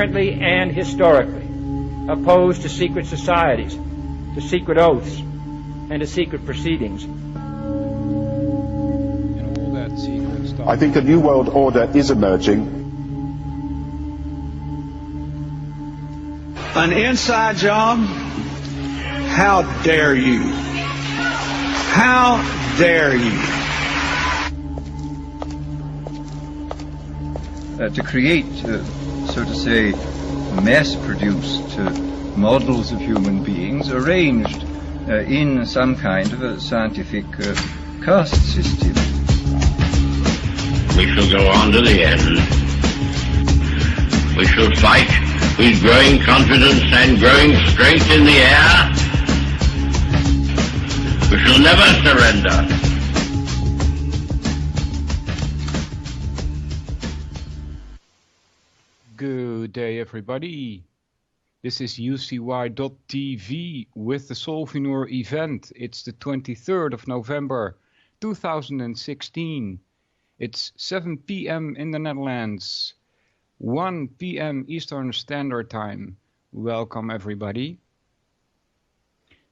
inherently and historically opposed to secret societies, to secret oaths, and to secret proceedings. And all that secret stuff. I think a new world order is emerging. An inside job? How dare you? How dare you? To create, so to say, mass-produced models of human beings arranged in some kind of a scientific caste system. We shall go on to the end. We shall fight with growing confidence and growing strength in the air. We shall never surrender. Good day, everybody. This is UCY.tv with the Solvinur Event. It's the 23rd of November 2016. It's 7 p.m. in the Netherlands, 1 p.m. Eastern Standard Time. Welcome, everybody.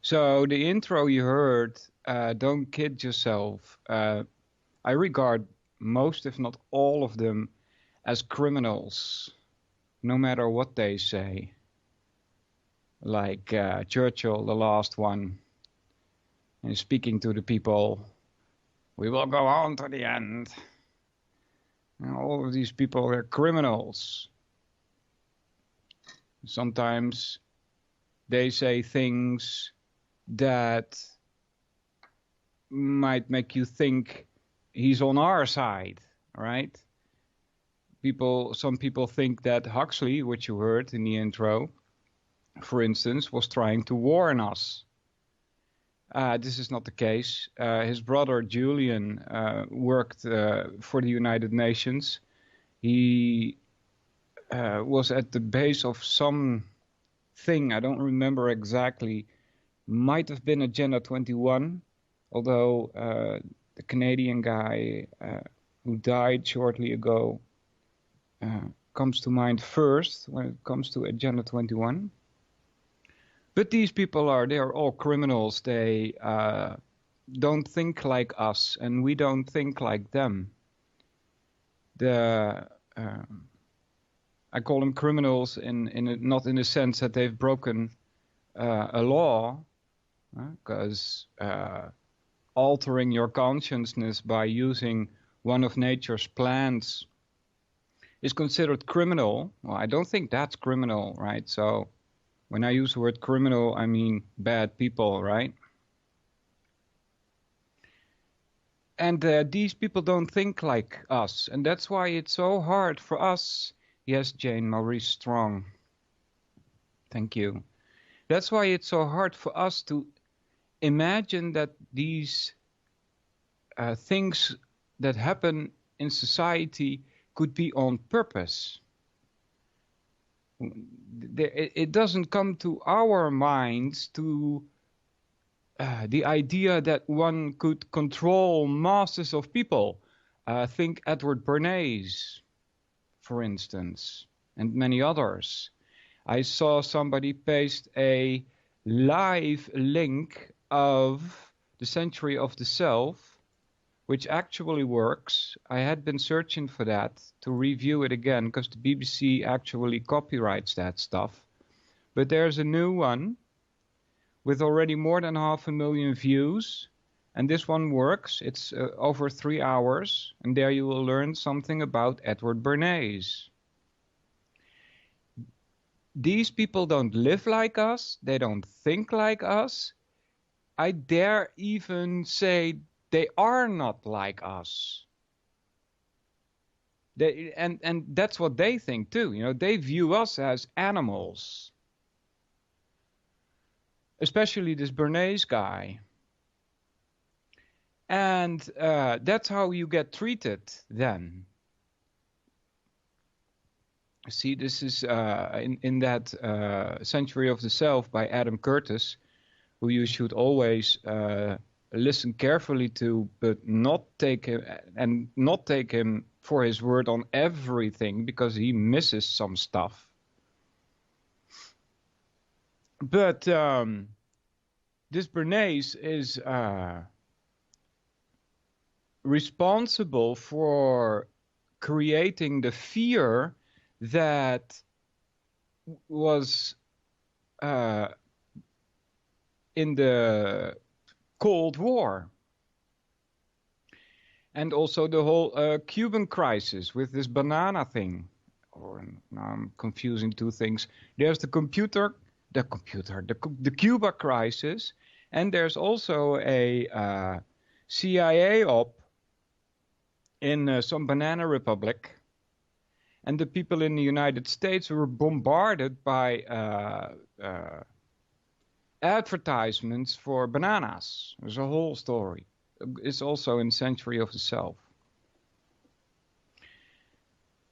So the intro you heard, don't kid yourself. I regard most, if not all of them, as criminals, no matter what they say. Like Churchill, the last one, and speaking to the people, we will go on to the end. And all of these people are criminals. Sometimes they say things that might make you think he's on our side, right? Some people think that Huxley, which you heard in the intro, for instance, was trying to warn us. This is not the case. His brother Julian worked for the United Nations. He was at the base of some thing, I don't remember exactly, might have been Agenda 21, although the Canadian guy who died shortly ago comes to mind first when it comes to Agenda 21. But these people they are all criminals. They don't think like us, and we don't think like them. I call them criminals not in the sense that they've broken a law, because altering your consciousness by using one of nature's plants is considered criminal. Well, I don't think that's criminal, right? So when I use the word criminal, I mean bad people, right? And these people don't think like us, and that's why it's so hard for us. Yes, Jane Maurice Strong. Thank you. That's why it's so hard for us to imagine that these things that happen in society could be on purpose. It doesn't come to our minds to the idea that one could control masses of people. Think Edward Bernays, for instance, and many others. I saw somebody paste a live link of The Century of the Self, which actually works. I had been searching for that to review it again because the BBC actually copyrights that stuff. But there's a new one with already more than 500,000 views, and this one works. It's over 3 hours, and there you will learn something about Edward Bernays. These people don't live like us. They don't think like us. I dare even say they are not like us. And that's what they think too. You know, they view us as animals. Especially this Bernays guy. And that's how you get treated then. See, this is in that Century of the Self by Adam Curtis, who you should always listen carefully to, but not take him for his word on everything, because he misses some stuff. But this Bernays is responsible for creating the fear that was in the Cold War. And also the whole Cuban crisis with this banana thing. Or now I'm confusing two things. There's the Cuba crisis, and there's also a CIA op in some banana republic. And the people in the United States were bombarded by advertisements for bananas. There's a whole story. It's also in Century of the Self.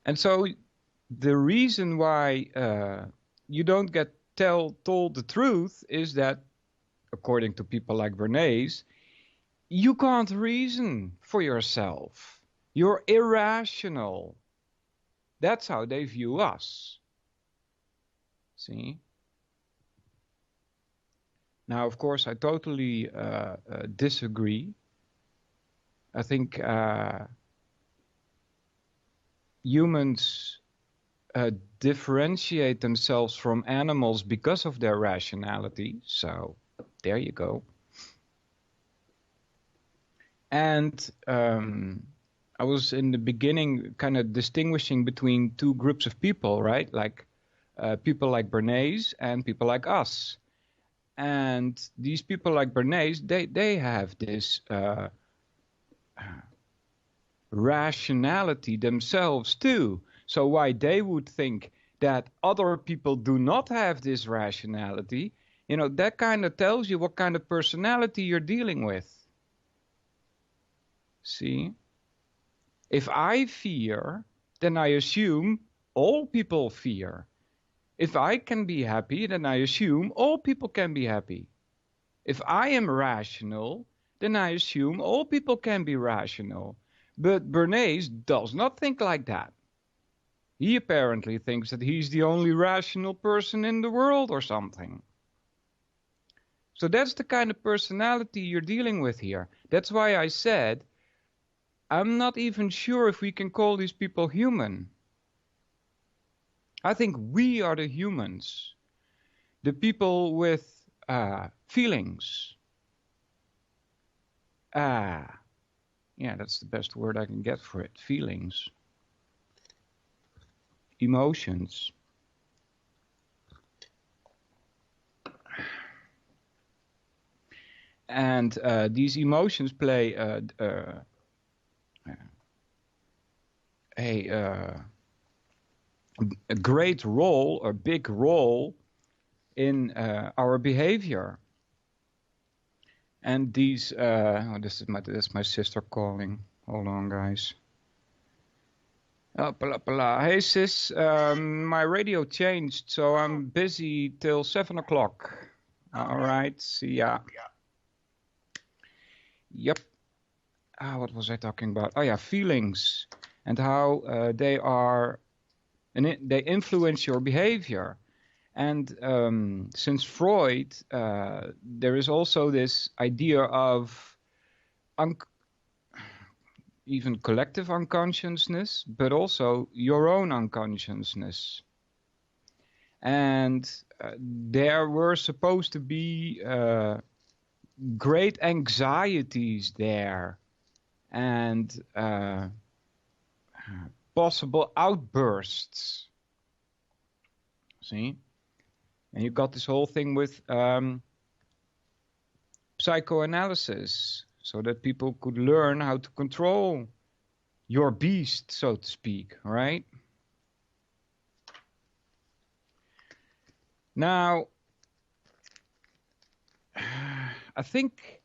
And so the reason why you don't get told the truth is that, according to people like Bernays, you can't reason for yourself. You're irrational. That's how they view us. See? Now, of course, I totally disagree. I think humans differentiate themselves from animals because of their rationality. So, there you go. And I was in the beginning kind of distinguishing between two groups of people, right? Like people like Bernays and people like us. And these people like Bernays, they have this rationality themselves too. So why they would think that other people do not have this rationality, you know, that kind of tells you what kind of personality you're dealing with. See? If I fear, then I assume all people fear. If I can be happy, then I assume all people can be happy. If I am rational, then I assume all people can be rational. But Bernays does not think like that. He apparently thinks that he's the only rational person in the world or something. So that's the kind of personality you're dealing with here. That's why I said, I'm not even sure if we can call these people human. I think we are the humans. The people with feelings. Yeah, that's the best word I can get for it. Feelings. Emotions. And these emotions play a great role, a big role in our behavior. And these, this is my sister calling. Hold on, guys. Hey, sis, my radio changed, so I'm busy till 7 o'clock. All right, see ya. Yep. What was I talking about? Oh yeah, feelings and how they are, and they influence your behavior. And since Freud, there is also this idea of even collective unconsciousness, but also your own unconsciousness. And there were supposed to be great anxieties there and possible outbursts. See? And you got this whole thing with psychoanalysis, so that people could learn how to control your beast, so to speak, right? Now, I think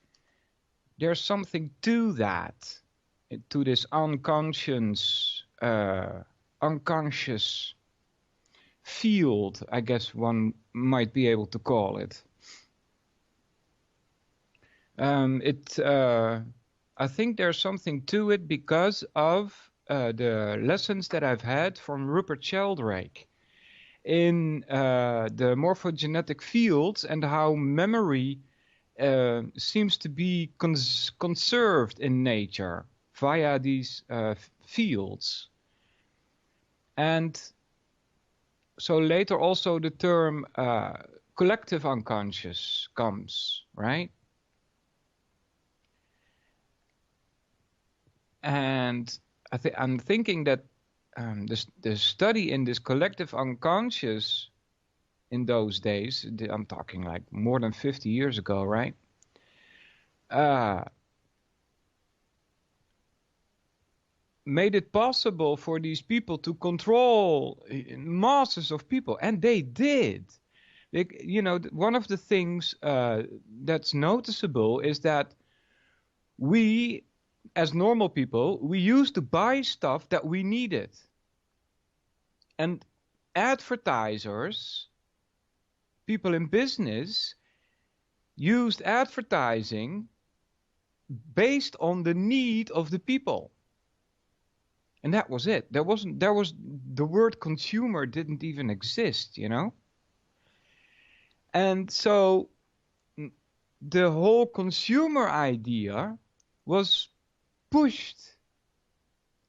there's something to that, to this unconscious field, I guess one might be able to call it. I think there's something to it because of the lessons that I've had from Rupert Sheldrake. in the morphogenetic fields and how memory seems to be conserved in nature via these fields. And so later also the term collective unconscious comes, right? And I'm thinking that the study in this collective unconscious in those days, I'm talking like more than 50 years ago, right? Made it possible for these people to control masses of people, and they did. You know, one of the things that's noticeable is that we, as normal people, we used to buy stuff that we needed. And advertisers, people in business, used advertising based on the need of the people. And that was it. The word consumer didn't even exist, you know? And so the whole consumer idea was pushed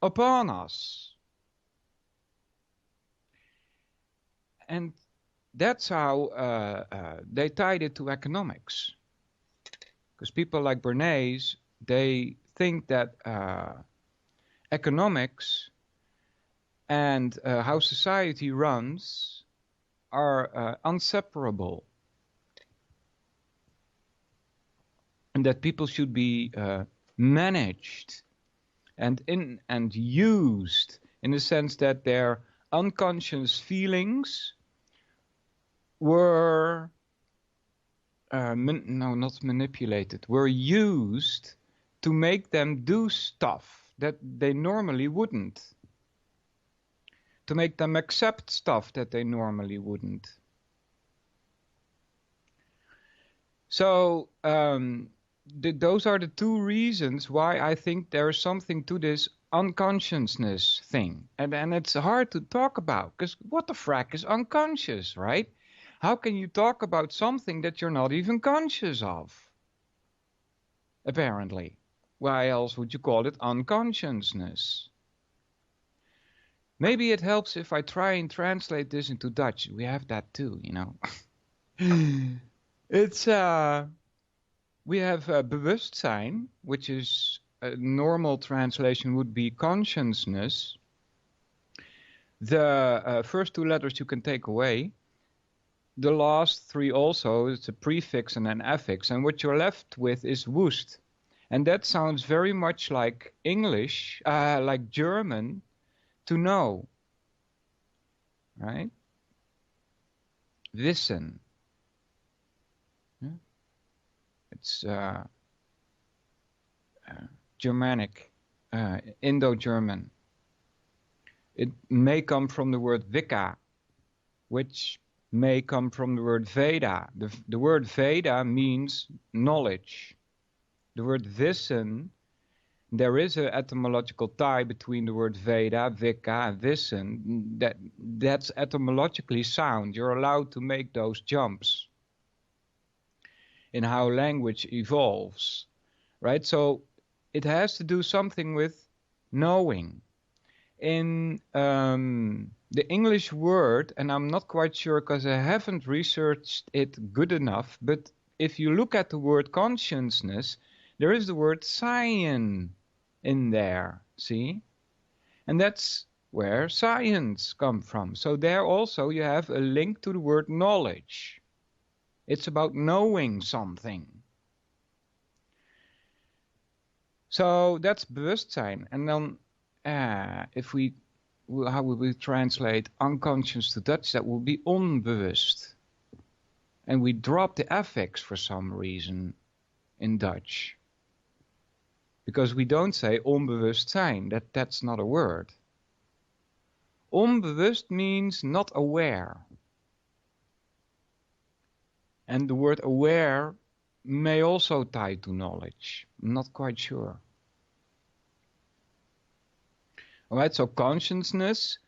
upon us. And that's how they tied it to economics. Because people like Bernays, they think that economics and how society runs are inseparable. And that people should be managed and used in the sense that their unconscious feelings were not manipulated, were used to make them do stuff that they normally wouldn't, to make them accept stuff that they normally wouldn't. So those are the two reasons why I think there is something to this unconsciousness thing. And it's hard to talk about, because what the frack is unconscious, right? How can you talk about something that you're not even conscious of? Apparently. Why else would you call it unconsciousness? Maybe it helps if I try and translate this into Dutch. We have that too, you know. It's we have bewustzijn, which is a normal translation would be consciousness. The first two letters you can take away. The last three also, it's a prefix and an affix, and what you're left with is woest. And that sounds very much like English, like German, to know, right? Wissen. Yeah? It's Germanic, Indo-German. It may come from the word Wicca, which may come from the word Veda. The word Veda means knowledge. The word wissen, there is an etymological tie between the word Veda, Wicca, and wissen. That's etymologically sound. You're allowed to make those jumps in how language evolves, right? So it has to do something with knowing. In the English word, and I'm not quite sure because I haven't researched it good enough, but if you look at the word consciousness, there is the word cyan in there, see? And that's where science comes from. So there also you have a link to the word knowledge. It's about knowing something. So that's bewustzijn. And then how would we translate unconscious to Dutch? That would be onbewust. And we drop the affix for some reason in Dutch. Because we don't say onbewustzijn. That's not a word. Onbewust means not aware. And the word aware may also tie to knowledge. I'm not quite sure. All right, so consciousness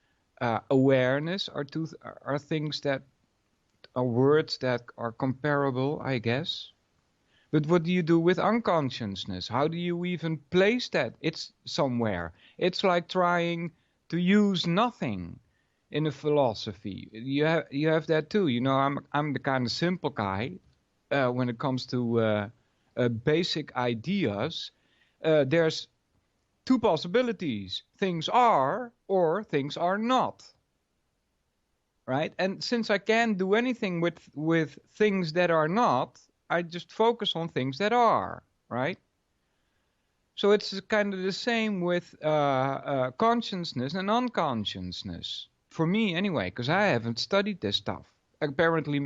awareness are things that are words that are comparable, I guess. But what do you do with unconsciousness? How do you even place that? It's somewhere. It's like trying to use nothing in a philosophy. You have that too. You know, I'm the kind of simple guy when it comes to basic ideas. There's two possibilities: things are or things are not. Right? And since I can't do anything with things that are not, I just focus on things that are, right? So it's kind of the same with consciousness and unconsciousness. For me, anyway, because I haven't studied this stuff. Apparently,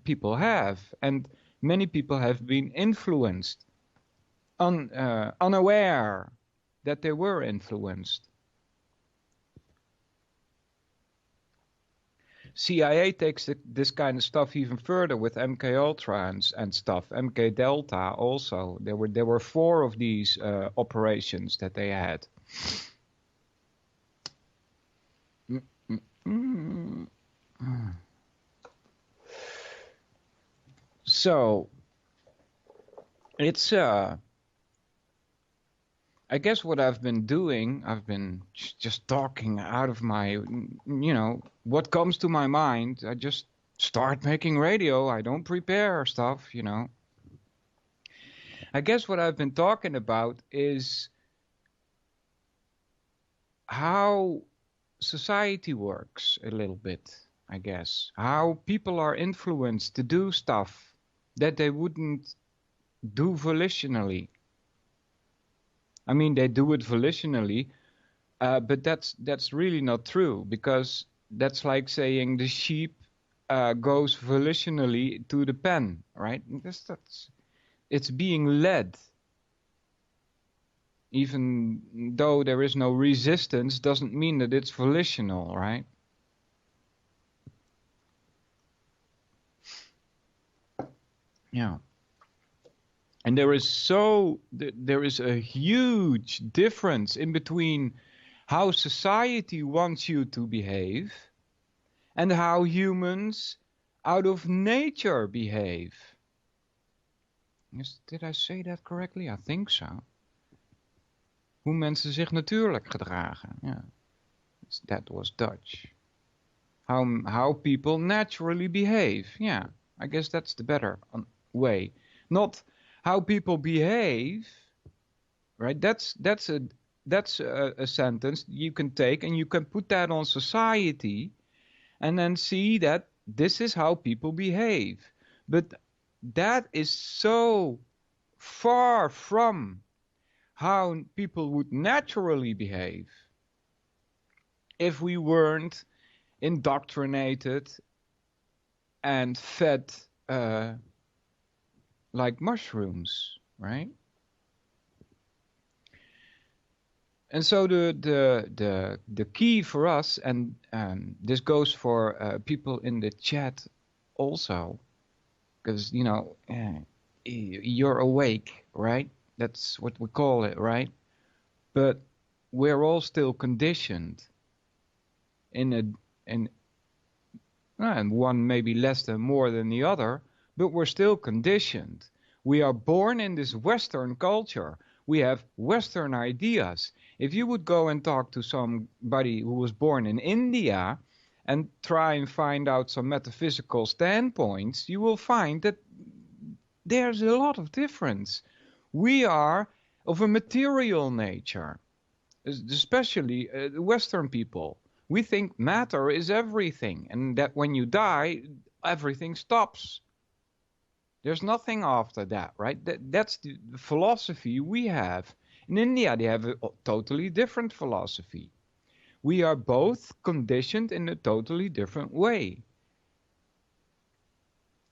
people have, and many people have been influenced, unaware that they were influenced. CIA takes this kind of stuff even further with MK Ultra and stuff. MK Delta also. There were 4 of these operations that they had. So it's I guess what I've been doing, I've been just talking out of my, what comes to my mind. I just start making radio. I don't prepare stuff, I guess what I've been talking about is how society works a little bit, I guess. How people are influenced to do stuff that they wouldn't do volitionally. I mean, they do it volitionally, but that's really not true, because that's like saying the sheep goes volitionally to the pen, right? It's being led. Even though there is no resistance, doesn't mean that it's volitional, right? Yeah. And there is a huge difference in between how society wants you to behave and how humans out of nature behave. Did I say that correctly? I think so. Hoe mensen zich natuurlijk gedragen. Yeah. That was Dutch. How people naturally behave. Yeah, I guess that's the better way. Not how people behave, right? That's a sentence you can take and you can put that on society and then see that this is how people behave. But that is so far from how people would naturally behave if we weren't indoctrinated and fed like mushrooms, right? And so the key for us, and this goes for people in the chat also, because you're awake, right? That's what we call it, right? But we're all still conditioned and one maybe less than more than the other, but we're still conditioned. We are born in this Western culture. We have Western ideas. If you would go and talk to somebody who was born in India and try and find out some metaphysical standpoints, you will find that there's a lot of difference. We are of a material nature, especially Western people. We think matter is everything, and that when you die, everything stops. There's nothing after that, right? That's the philosophy we have. In India, they have a totally different philosophy. We are both conditioned in a totally different way.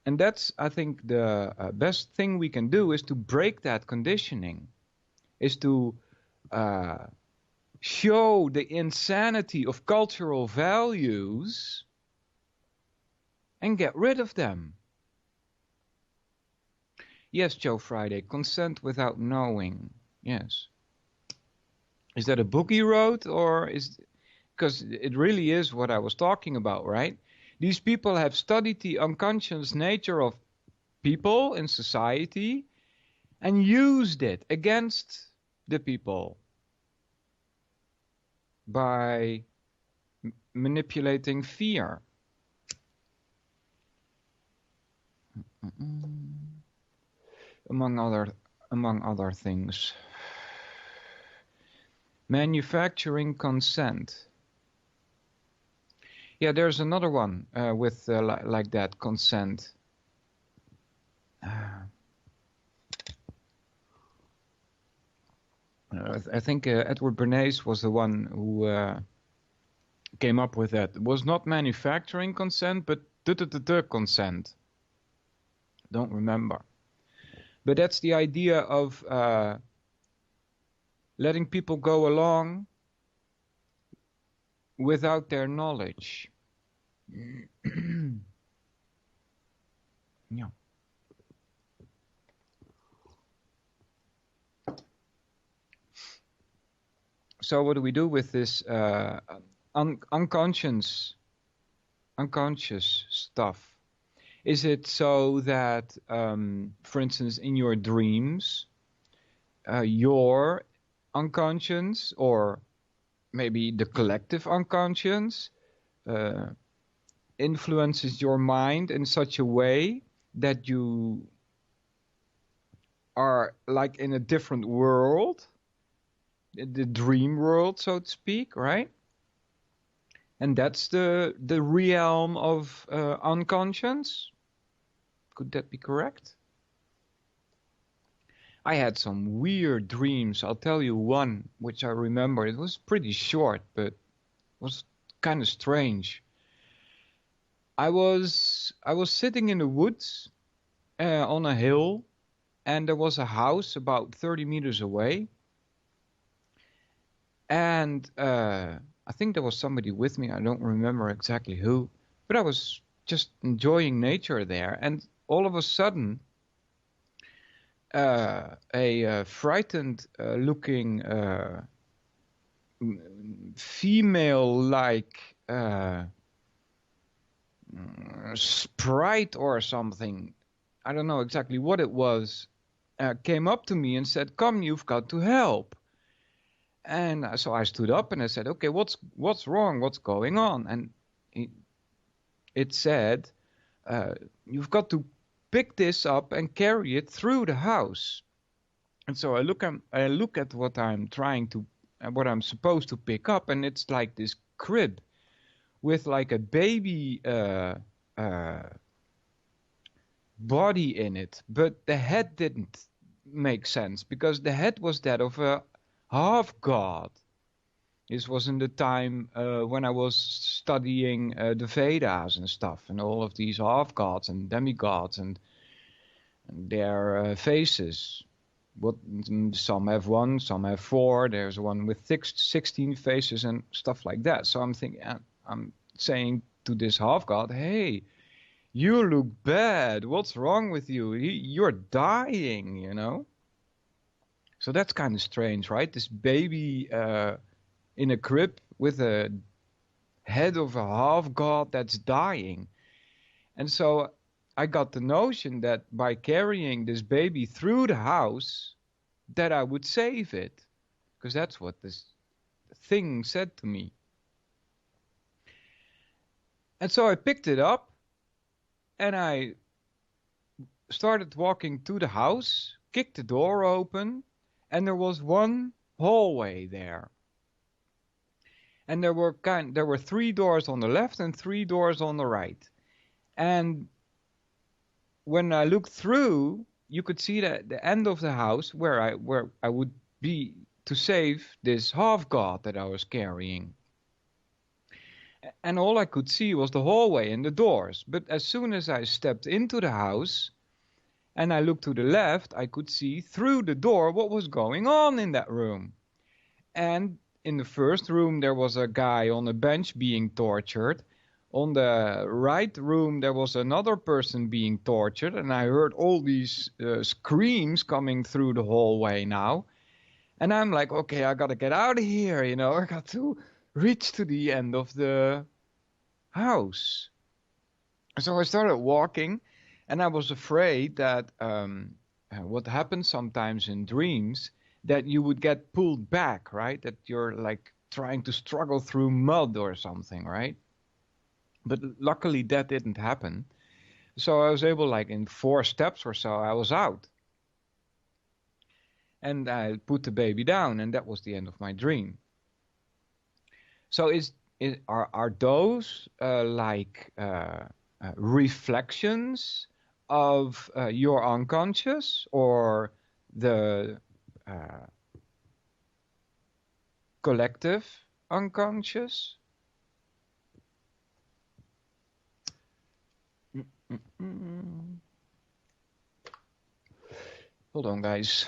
And that's, I think, the best thing we can do is to break that conditioning, is to show the insanity of cultural values and get rid of them. Yes, Joe Friday, consent without knowing. Yes. Is that a book he wrote, or because it really is what I was talking about, right? These people have studied the unconscious nature of people in society and used it against the people by manipulating fear. Among other things. Manufacturing consent. Yeah, there's another one with like that, consent. I think Edward Bernays was the one who came up with that. It was not manufacturing consent, but consent. Don't remember. But that's the idea of letting people go along without their knowledge. Yeah. So what do we do with this unconscious stuff? Is it so that, for instance, in your dreams, your unconscious, or maybe the collective unconscious, influences your mind in such a way that you are like in a different world, the dream world, so to speak, right? And that's the realm of unconscious? Could that be correct? I had some weird dreams. I'll tell you one, which I remember. It was pretty short, but was kind of strange. I was sitting in the woods on a hill, and there was a house about 30 meters away. And I think there was somebody with me. I don't remember exactly who, but I was just enjoying nature there. And all of a sudden, a frightened looking female-like sprite or something, I don't know exactly what it was, came up to me and said, "Come, you've got to help." And so I stood up and I said, "Okay, what's wrong? What's going on?" And it said, "You've got to pick this up and carry it through the house." And so I look at what I'm what I'm supposed to pick up, and it's like this crib with like a baby body in it, but the head didn't make sense because the head was that of a half god. This was in the time when I was studying the Vedas and stuff, and all of these half gods and demigods and their faces. Some have one, some have four. There's one with 16 faces and stuff like that. So I'm saying to this half god, "Hey, you look bad. What's wrong with you? You're dying, you know." So that's kind of strange, right? This baby in a crib with a head of a half god that's dying. And so I got the notion that by carrying this baby through the house, that I would save it. Because that's what this thing said to me. And so I picked it up and I started walking to the house, kicked the door open, and there was one hallway there. And there were 3 doors on the left and 3 doors on the right. And when I looked through, you could see the end of the house where I would be to save this half god that I was carrying. And all I could see was the hallway and the doors. But as soon as I stepped into the house and I looked to the left, I could see through the door what was going on in that room. And in the first room, there was a guy on a bench being tortured. On the right room, there was another person being tortured, and I heard all these screams coming through the hallway now. And I'm like, okay, I got to get out of here, you know. I got to reach to the end of the house. So I started walking, and I was afraid that what happens sometimes in dreams, that you would get pulled back, right? That you're like trying to struggle through mud or something, right? But luckily that didn't happen. So I was able, like in 4 steps or so, I was out. And I put the baby down, and that was the end of my dream. So are those reflections of your unconscious, or the collective unconscious? Hold on, guys.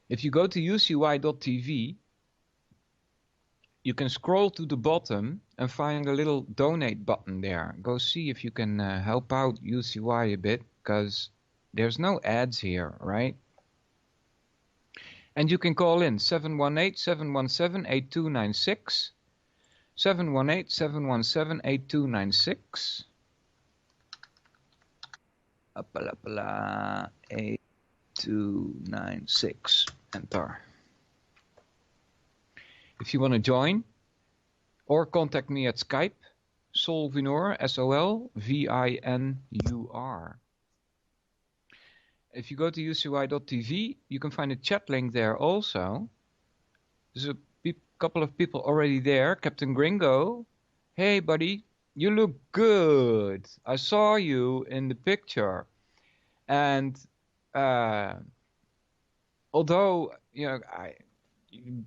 If you go to ucy.tv, you can scroll to the bottom and find a little donate button there. Go see if you can help out UCY a bit, because there's no ads here, right? And you can call in 718-717-8296. 718-717-8296. 8296. Enter. If you want to join, or contact me at Skype, Solvinur, Solvinur. If you go to ucy.tv, you can find a chat link there also. There's a couple of people already there. Captain Gringo, hey buddy, you look good. I saw you in the picture. And although,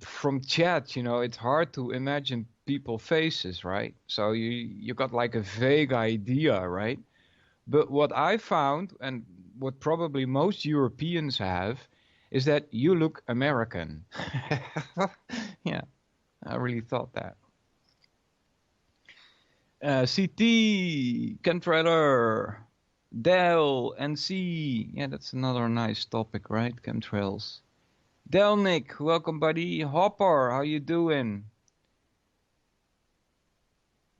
from chat, it's hard to imagine people's faces, right? So you got like a vague idea, right? But what I found, and what probably most Europeans have, is that you look American. Yeah, I really thought that. CT, Chemtrailer, Del, NC. Yeah, that's another nice topic, right? Chemtrails. Delnick, welcome buddy. Hopper, how you doing?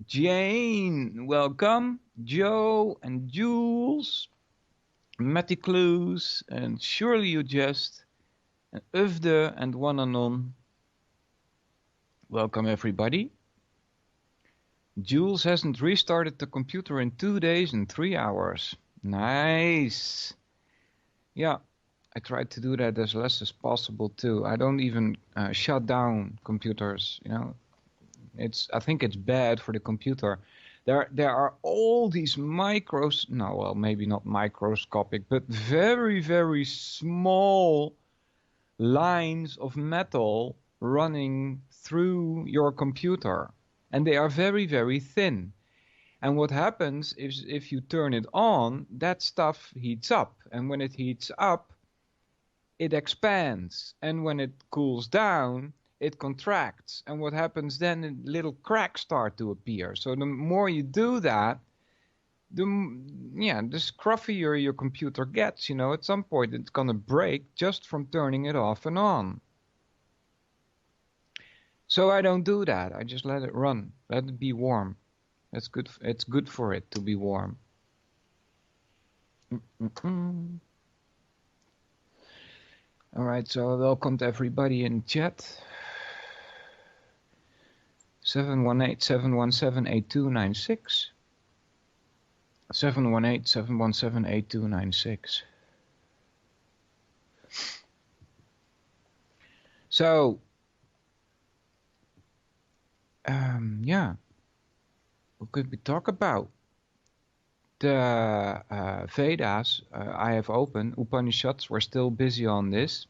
Jane, welcome. Joe and Jules. Matty Clues, and Surely You Jest, and Ufde and One Anon. Welcome everybody. Jules hasn't restarted the computer in 2 days and 3 hours. Nice. Yeah, I tried to do that as less as possible too. I don't even shut down computers, I think it's bad for the computer. There are all these maybe not microscopic, but very, very small lines of metal running through your computer. And they are very, very thin. And what happens is if you turn it on, that stuff heats up. And when it heats up, it expands. And when it cools down, it contracts. And what happens then, little cracks start to appear. So the more you do that, the scruffier your computer gets. At some point it's going to break just from turning it off and on. So I don't do that. I just let it run. Let it be warm. That's good. It's good for it to be warm. All right, so welcome to everybody in chat. 718-717-8296. 718-717-8296. So, what could we talk about? The Vedas I have open. Upanishads, we're still busy on this.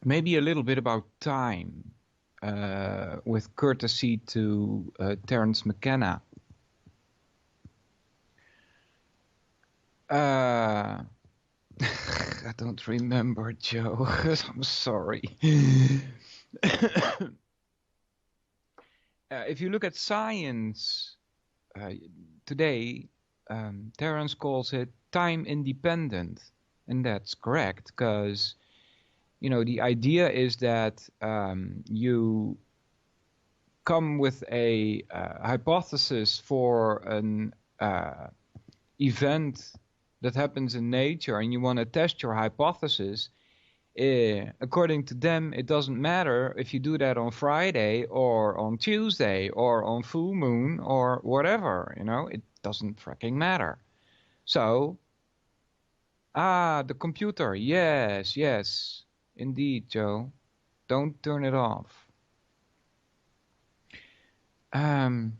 Maybe a little bit about time, with courtesy to Terence McKenna. I don't remember, Joe. I'm sorry. if you look at science today, Terence calls it time independent, and that's correct because the idea is that you come with a hypothesis for an event that happens in nature, and you want to test your hypothesis. According to them, it doesn't matter if you do that on Friday or on Tuesday or on full moon or whatever, it doesn't freaking matter. So, the computer, yes, indeed, Joe. Don't turn it off. Hold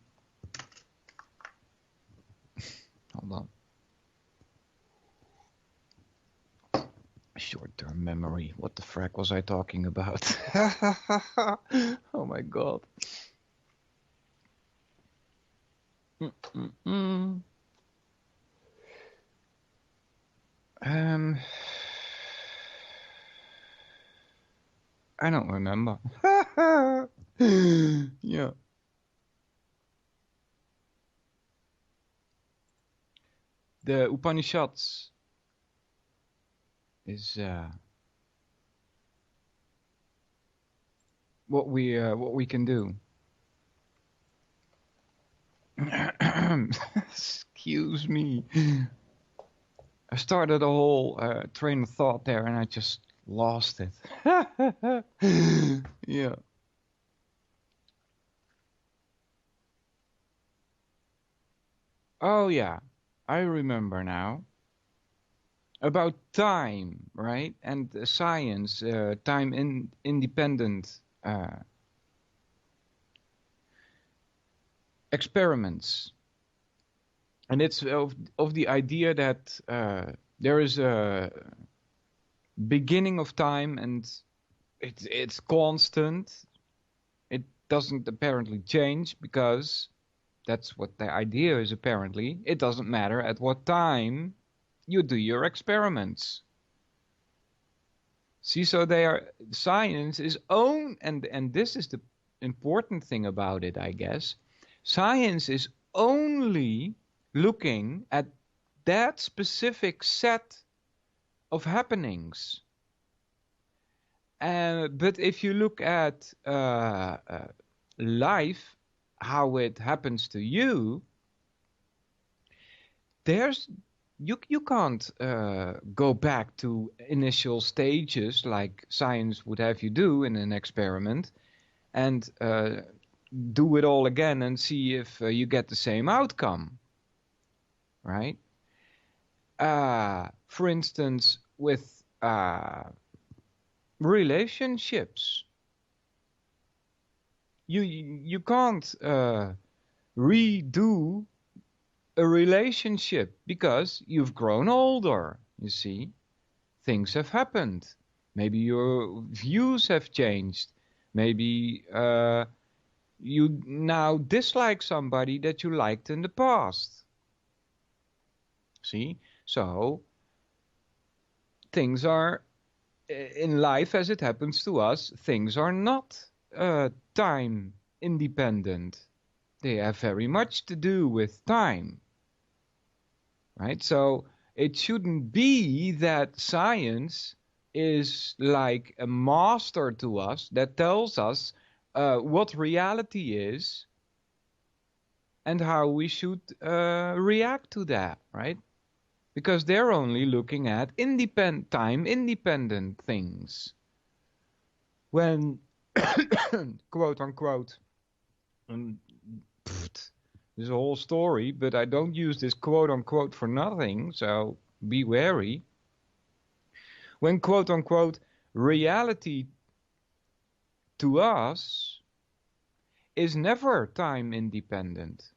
on. Short-term memory. What the frack was I talking about? Oh my god. I don't remember. Yeah. The Upanishads is what we can do. Excuse me. I started a whole train of thought there and I just lost it. Yeah. Oh yeah, I remember now. About time, right? And science, time independent experiments. And it's of the idea that there is a beginning of time and it's constant. It doesn't apparently change because that's what the idea is apparently. It doesn't matter at what time you do your experiments. See, so science is and this is the important thing about it, I guess. Science is only looking at that specific set of happenings. But if you look at life, how it happens to you, you can't go back to initial stages like science would have you do in an experiment and do it all again and see if you get the same outcome, right? For instance, with relationships, you can't redo a relationship because you've grown older, you see. Things have happened. Maybe your views have changed. Maybe you now dislike somebody that you liked in the past. See? So, things are, in life as it happens to us, things are not time independent. They have very much to do with time. Right? So it shouldn't be that science is like a master to us that tells us what reality is and how we should react to that, right? Because they're only looking at time-independent things. When, quote unquote, there's a whole story, but I don't use this quote unquote for nothing, so be wary. When quote unquote reality to us is never time independent.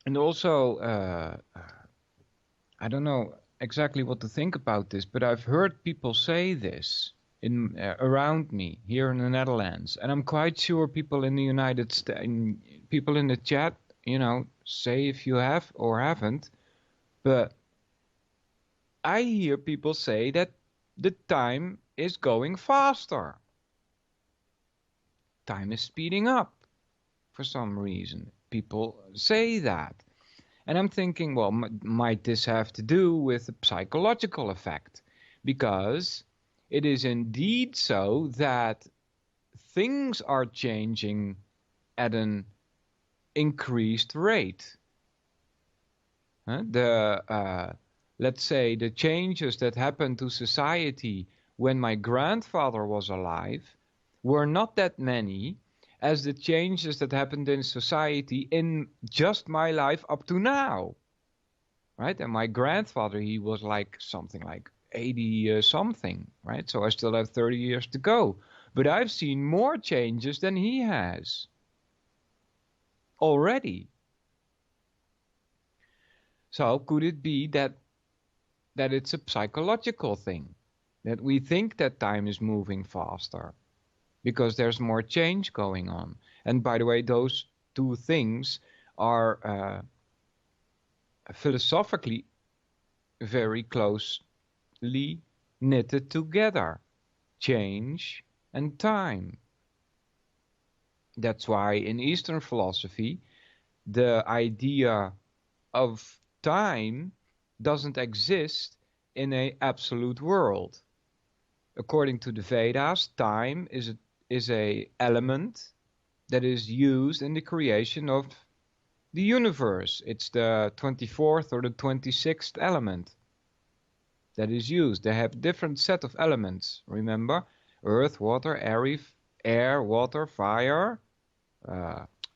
And also, I don't know exactly what to think about this, but I've heard people say this around me here in the Netherlands, and I'm quite sure people in the United States, people in the chat, say if you have or haven't, but I hear people say that the time is going faster. Time is speeding up for some reason. People say that. And I'm thinking, well, might this have to do with a psychological effect? Because it is indeed so that things are changing at an increased rate. Let's say the changes that happened to society when my grandfather was alive were not that many as the changes that happened in society in just my life up to now. Right? And my grandfather, he was like something like 80 something, right? So I still have 30 years to go. But I've seen more changes than he has already. So could it be that it's a psychological thing, that we think that time is moving faster because there's more change going on? And by the way, those two things are philosophically very closely knitted together, change and time. That's why in Eastern philosophy, the idea of time doesn't exist in an absolute world. According to the Vedas, time is a element that is used in the creation of the universe. It's the 24th or the 26th element that is used. They have different set of elements, remember? Earth, water, air, water, fire.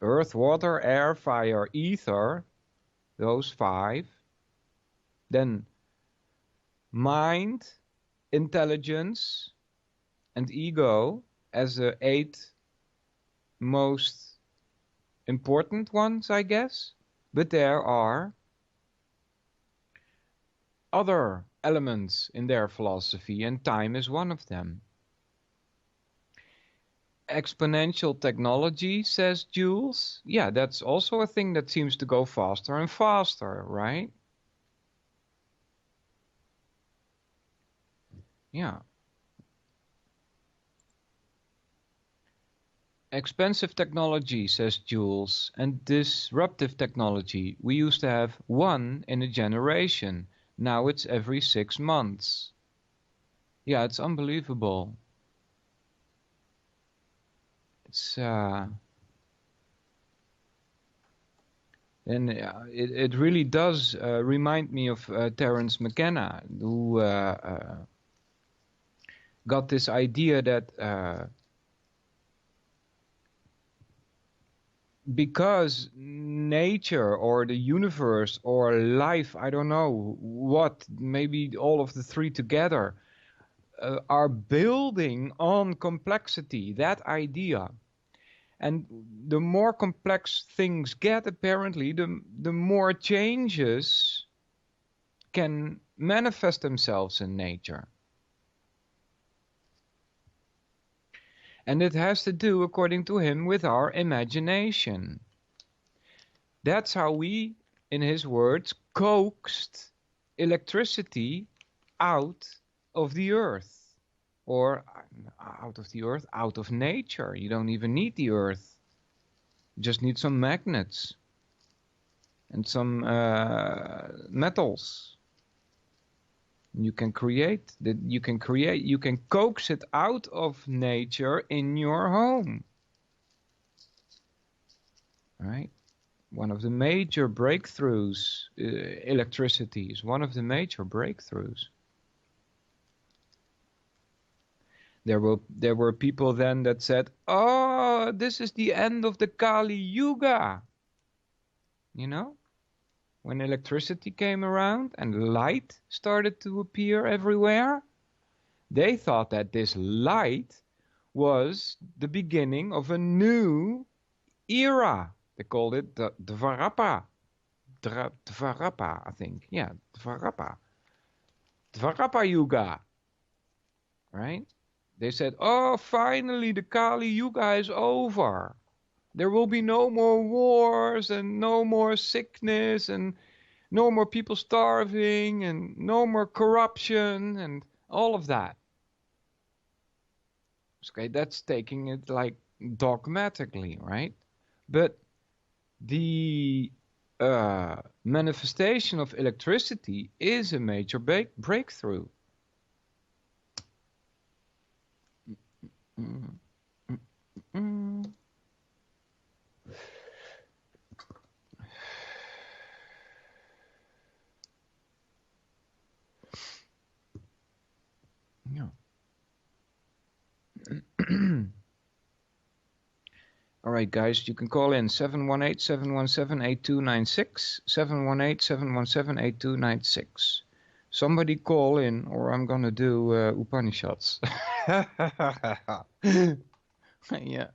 Earth, water, air, fire, ether. Those 5. Then mind, intelligence, and ego as the 8 most important ones, I guess. But there are other elements in their philosophy, and time is one of them. Exponential technology, says Jules. Yeah, that's also a thing that seems to go faster and faster, right? Yeah. Expensive technology, says Jules, and disruptive technology. We used to have 1 in a generation. Now it's every 6 months. Yeah, it's unbelievable. It's and it really does remind me of Terence McKenna, who got this idea that because nature or the universe or life, I don't know what, maybe all of the 3 together, are building on complexity, that idea. And the more complex things get, apparently, the more changes can manifest themselves in nature. And it has to do, according to him, with our imagination. That's how we, in his words, coaxed electricity out of the earth. Or out of the earth, out of nature. You don't even need the earth. You just need some magnets and some metals. You can create that. You can coax it out of nature in your home. Right? One of the major breakthroughs, electricity is one of the major breakthroughs. There were people then that said, "Oh, this is the end of the Kali Yuga." You know, when electricity came around and light started to appear everywhere, they thought that this light was the beginning of a new era. They called it the Dvarapa. Dvarapa, I think. Yeah, Dvarapa. Dvarapa Yuga. Right? They said, "Oh, finally the Kali Yuga is over. There will be no more wars and no more sickness and no more people starving and no more corruption and all of that. Okay, that's taking it like dogmatically, right? But the manifestation of electricity is a major breakthrough. Yeah. All right, guys, you can call in 718-717-8296, 718-717-8296. Somebody call in, or I'm gonna do Upanishads. Yeah.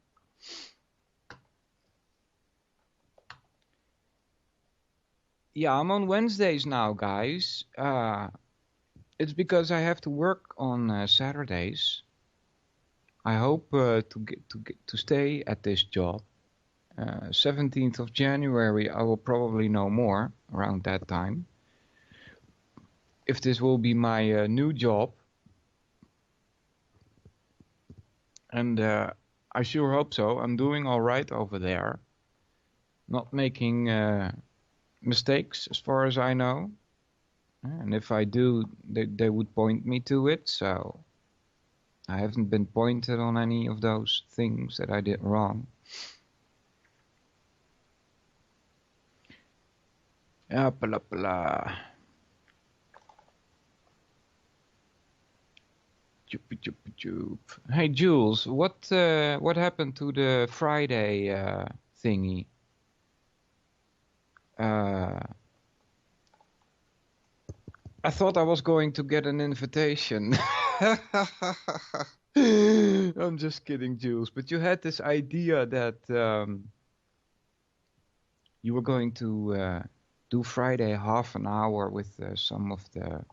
Yeah, I'm on Wednesdays now, guys. It's because I have to work on Saturdays. I hope to stay at this job. 17th of January, I will probably know more around that time. If this will be my new job. And I sure hope so. I'm doing all right over there. Not making mistakes as far as I know. And if I do, they would point me to it. So I haven't been pointed on any of those things that I did wrong. Hey Jules, what happened to the Friday thingy? I thought I was going to get an invitation. I'm just kidding, Jules. But you had this idea that you were going to do Friday half an hour with some of the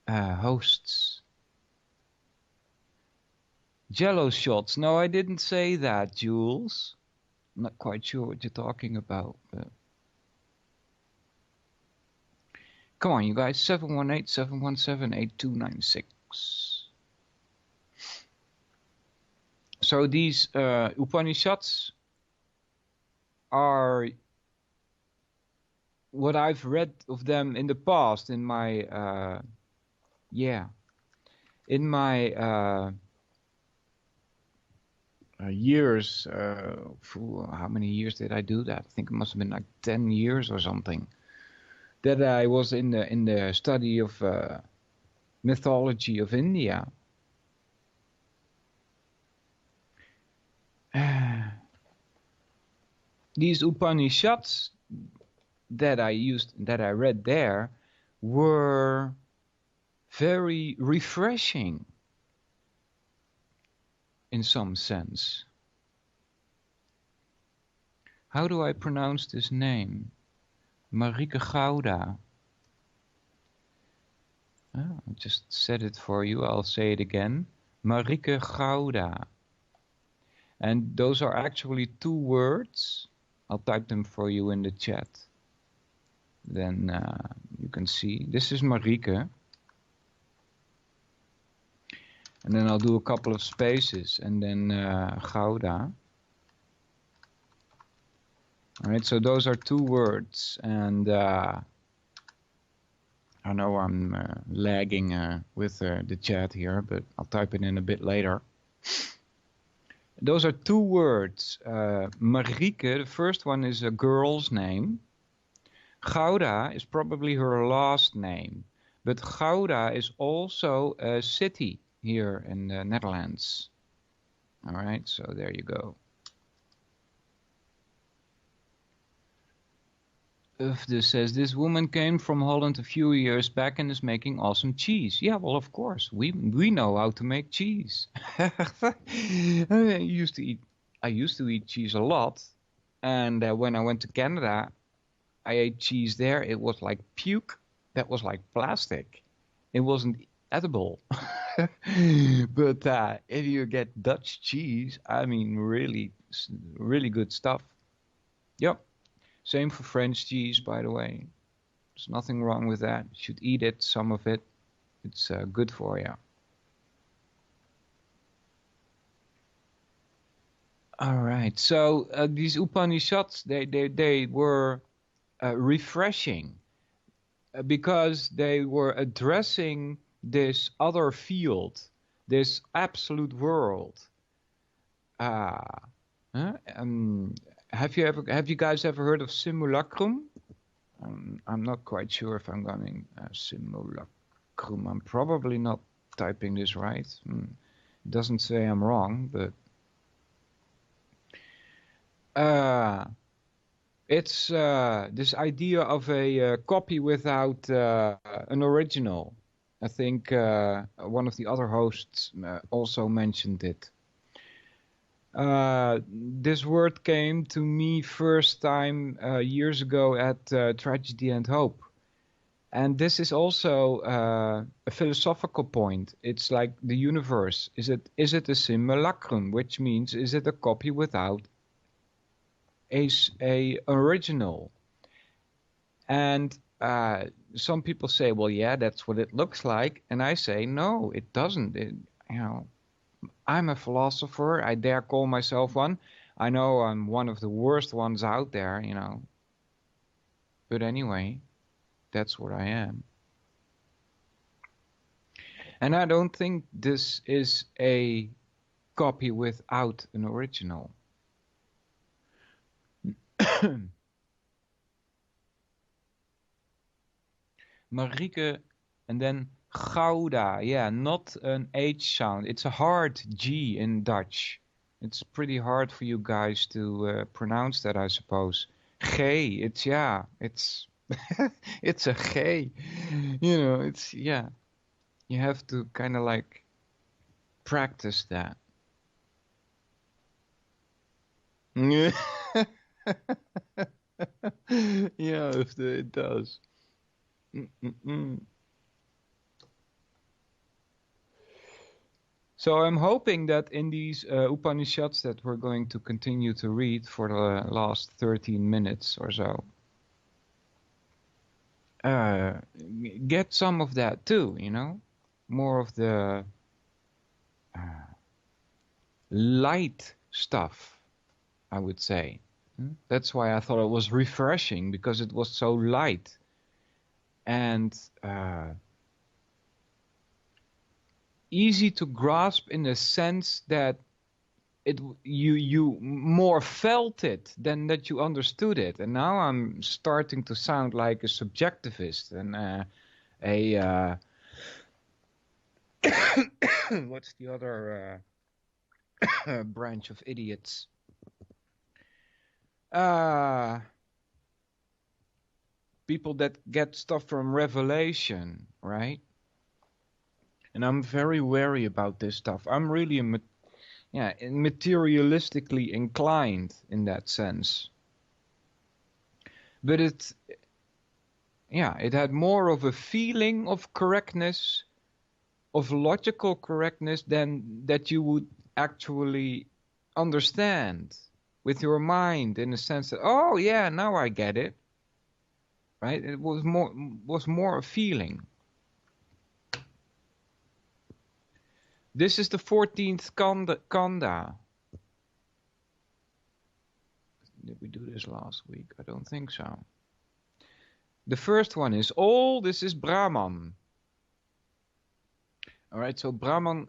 hosts. Jello shots. No, I didn't say that, Jules. I'm not quite sure what you're talking about. But... Come on, you guys. 718-717-8296. So these Upanishads are what I've read of them in the past in my years. How many years did I do that? I think it must have been like 10 years or something. That I was in the study of mythology of India. These Upanishads that I read there were very refreshing in some sense. How do I pronounce this name? Marike Gouda. I just said it for you. I'll say it again. Marike Gouda. And those are actually two words. I'll type them for you in the chat. Then you can see. This is Marike. And then I'll do a couple of spaces. And then Gouda. All right, so those are two words. And I know I'm lagging with the chat here, but I'll type it in a bit later. Those are two words. Marike, the first one is a girl's name. Gouda is probably her last name. But Gouda is also a city here in the Netherlands. All right, so there you go. Ufde says, this woman came from Holland a few years back and is making awesome cheese. Yeah, well, of course. We know how to make cheese. I used to eat cheese a lot. And when I went to Canada, I ate cheese there. It was like puke. That was like plastic. It wasn't edible. But if you get Dutch cheese, I mean, really, really good stuff. Yep. Same for French cheese, by the way. There's nothing wrong with that. You should eat it, some of it. It's good for you. All right. So these Upanishads, they were refreshing because they were addressing this other field, this absolute world. Have you guys ever heard of simulacrum? I'm not quite sure if I'm going simulacrum. I'm probably not typing this right. It doesn't say I'm wrong, but it's this idea of a copy without an original. I think one of the other hosts also mentioned it. This word came to me first time years ago at Tragedy and Hope. And this is also a philosophical point. It's like the universe. Is it a simulacrum, which means is it a copy without a original? And some people say, well, yeah, that's what it looks like. And I say, no, it doesn't. I'm a philosopher. I dare call myself one. I know I'm one of the worst ones out there, But anyway, that's what I am. And I don't think this is a copy without an original. Marieke, and then Gouda. Yeah, not an H sound. It's a hard G in Dutch. It's pretty hard for you guys to pronounce that, I suppose. G, it's it's a G. It's, yeah. You have to kind of like practice that. Yeah, it does. So I'm hoping that in these Upanishads that we're going to continue to read for the last 13 minutes or so, get some of that too, more of the light stuff, I would say. That's why I thought it was refreshing, because it was so light. And easy to grasp in the sense that you more felt it than that you understood it. And now I'm starting to sound like a subjectivist and a what's the other branch of idiots? People that get stuff from revelation, right? And I'm very wary about this stuff. I'm really materialistically inclined in that sense. But it had more of a feeling of correctness, of logical correctness, than that you would actually understand with your mind, in the sense that, oh yeah, now I get it. Right? It was more a feeling. This is the 14th kanda. Did we do this last week? I don't think so. The first one is all this is Brahman. All right, so Brahman,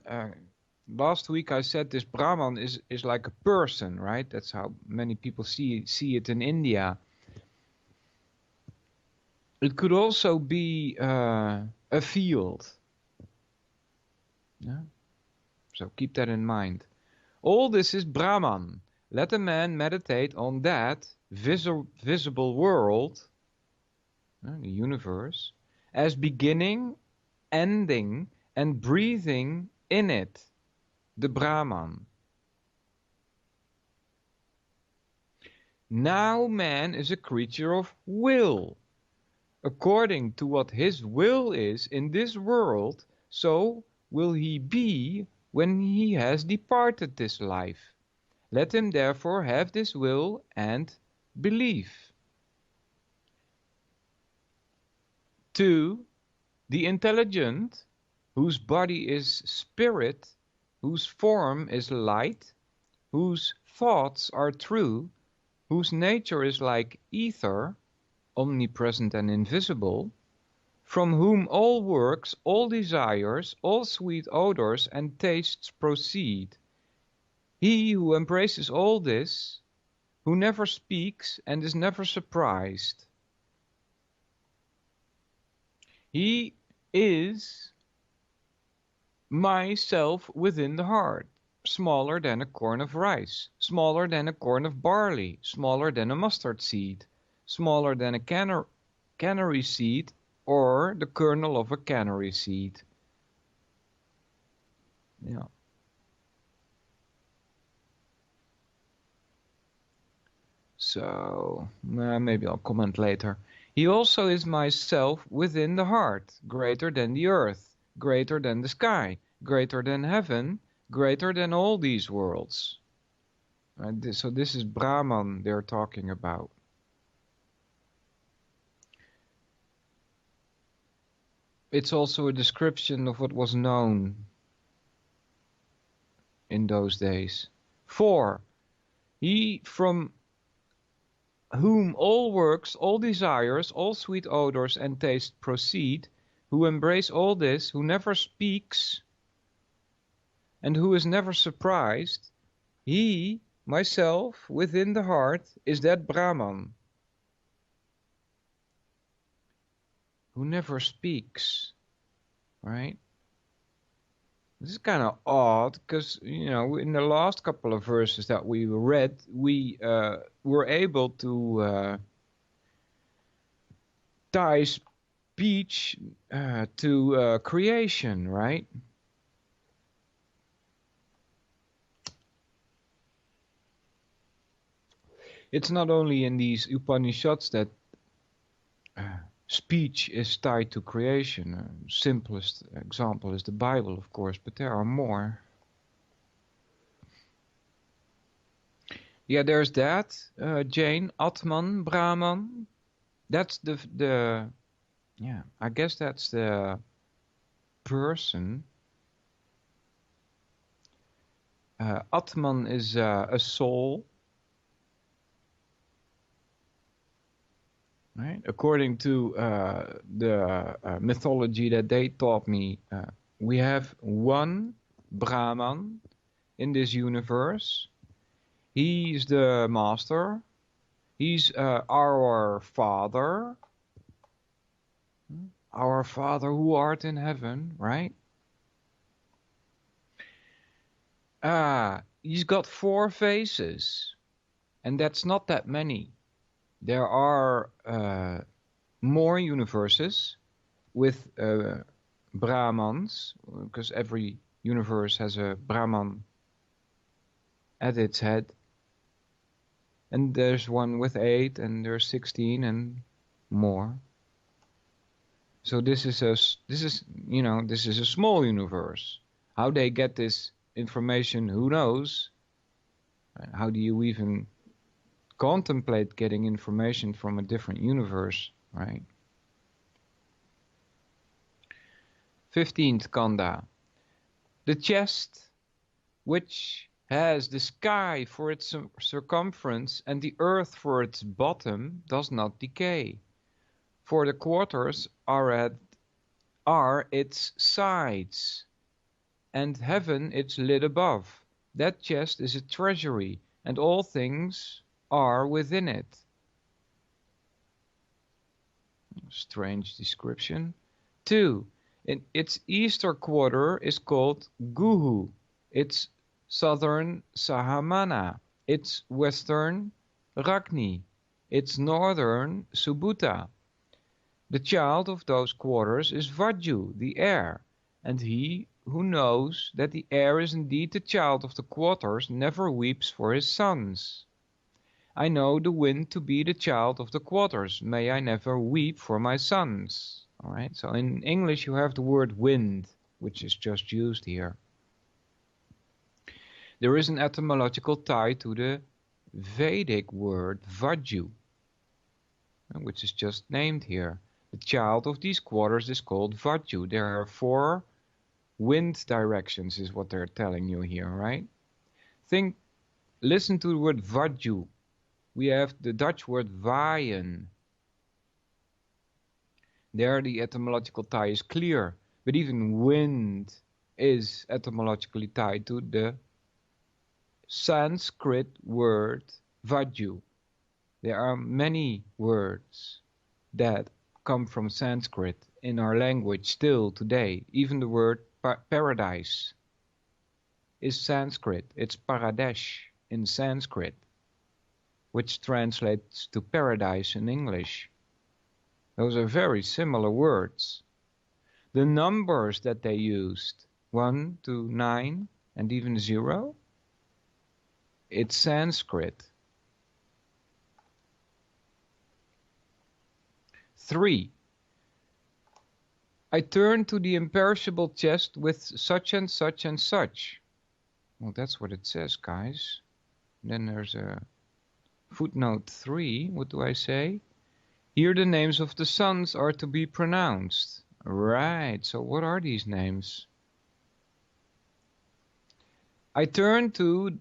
last week I said this Brahman is like a person, right? That's how many people see it in India. It could also be a field. Yeah? So keep that in mind. All this is Brahman. Let a man meditate on that visible world, the universe, as beginning, ending, and breathing in it, the Brahman. Now man is a creature of will. According to what his will is in this world, so will he be when he has departed this life. Let him therefore have this will and belief. 2. The intelligent, whose body is spirit, whose form is light, whose thoughts are true, whose nature is like ether, omnipresent and invisible, from whom all works, all desires, all sweet odors and tastes proceed. He who embraces all this, who never speaks and is never surprised. He is myself within the heart, smaller than a corn of rice, smaller than a corn of barley, smaller than a mustard seed, smaller than a canary seed, or the kernel of a canary seed. Yeah. So, maybe I'll comment later. He also is myself within the heart, greater than the earth, greater than the sky, greater than heaven, greater than all these worlds. Right? So this is Brahman they're talking about. It's also a description of what was known in those days. 4. He from whom all works, all desires, all sweet odors and tastes proceed, who embrace all this, who never speaks, and who is never surprised, he, myself, within the heart, is that Brahman, who never speaks, right? This is kind of odd because, you know, in the last couple of verses that we read, we were able to tie speech to creation, right? It's not only in these Upanishads that speech is tied to creation. Simplest example is the Bible, of course, but there are more. Yeah, there's that. Jane, Atman, Brahman. That's the yeah, I guess that's the person. Atman is a soul. Right? According to the mythology that they taught me, we have one Brahman in this universe. He's the master. He's our Father. Our Father who art in heaven, right? He's got 4 faces, and that's not that many. There are more universes with Brahmans, because every universe has a Brahman at its head. And there's one with 8, and there's 16 and more. So this is a small universe. How they get this information, who knows? How do you even contemplate getting information from a different universe, right? 15th Kanda. The chest, which has the sky for its circumference and the earth for its bottom, does not decay. For the quarters are its sides, and heaven its lid above. That chest is a treasury, and all things are within it. Strange description. 2. Its eastern quarter is called Guhu, its southern Sahamana, its western Ragni, its northern Subhuta. The child of those quarters is Vaju, the air, and he who knows that the air is indeed the child of the quarters never weeps for his sons. I know the wind to be the child of the quarters. May I never weep for my sons. All right. So in English you have the word wind, which is just used here. There is an etymological tie to the Vedic word Vaju, which is just named here. The child of these quarters is called Vaju. There are 4 wind directions is what they're telling you here, right? Listen to the word Vaju. We have the Dutch word waaien. There the etymological tie is clear, but even wind is etymologically tied to the Sanskrit word Vaju. There are many words that come from Sanskrit in our language still today. Even the word paradise is Sanskrit. It's Paradesh in Sanskrit, which translates to paradise in English. Those are very similar words. The numbers that they used, 1 to 9 and even 0, it's Sanskrit. 3. I turned to the imperishable chest with such and such and such. Well, that's what it says, guys. Then there's a footnote 3. What do I say? Here the names of the sons are to be pronounced. Right, so what are these names? I turned to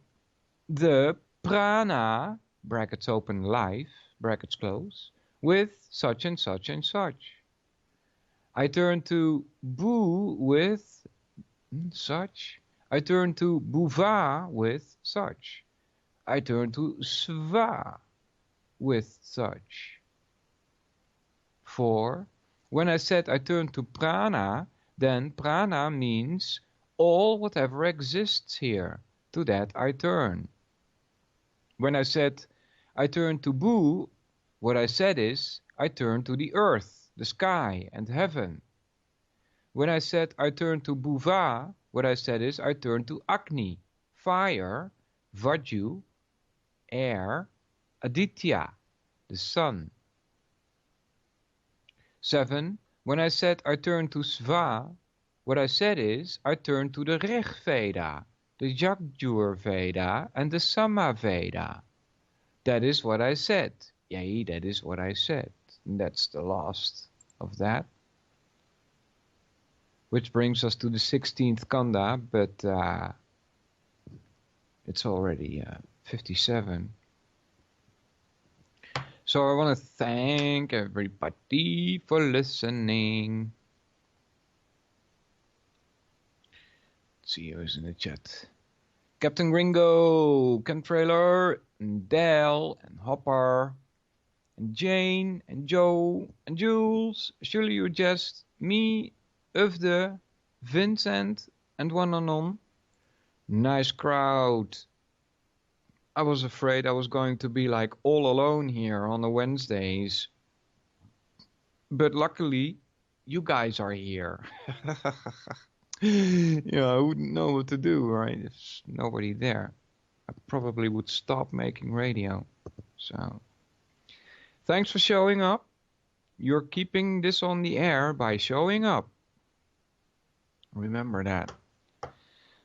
the prana, brackets open, life, brackets close, with such and such and such. I turn to bu with such. I turn to buva with such. I turn to sva with such. 4. When I said I turn to prana, then prana means all whatever exists here. To that I turn. When I said I turn to bu, what I said is I turn to the earth, the sky and heaven. When I said I turn to buva, what I said is I turn to Agni, fire, Vaju, air, Aditya, the sun. 7. When I said I turn to Sva, what I said is I turn to the Rig Veda, the Yajur Veda and the Sama Veda. That is what I said. Yea, that is what I said. And that's the last of that. Which brings us to the 16th Kanda, but it's already 57. So I want to thank everybody for listening. Let's see who's in the chat. Captain Gringo, Chemtrailer, and Dale, and Hopper, and Jane, and Joe, and Jules. Surely you're just me, Ufde, Vincent, and one on. Nice crowd. I was afraid I was going to be like all alone here on the Wednesdays. But luckily, you guys are here. Yeah, I wouldn't know what to do, right? If there's nobody there. I probably would stop making radio. So, thanks for showing up. You're keeping this on the air by showing up. Remember that.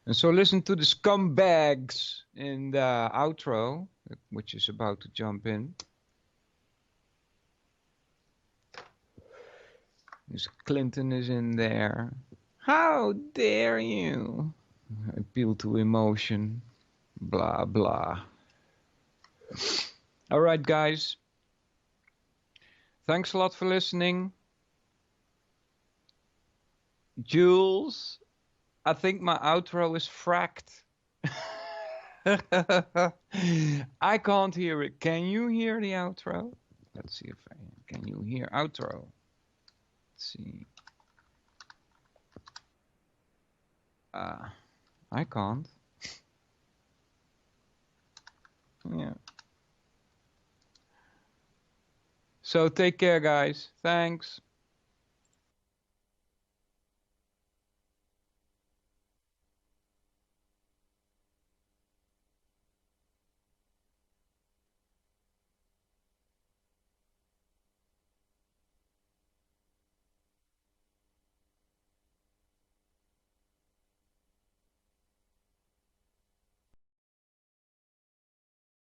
And so listen to the scumbags in the outro, which is about to jump in. Miss Clinton is in there. How dare you? Appeal to emotion. Blah, blah. All right, guys. Thanks a lot for listening. Jules, I think my outro is fracked. I can't hear it. Can you hear the outro? Let's see if I can. You hear outro? Let's see. I can't. Yeah. So take care, guys. Thanks.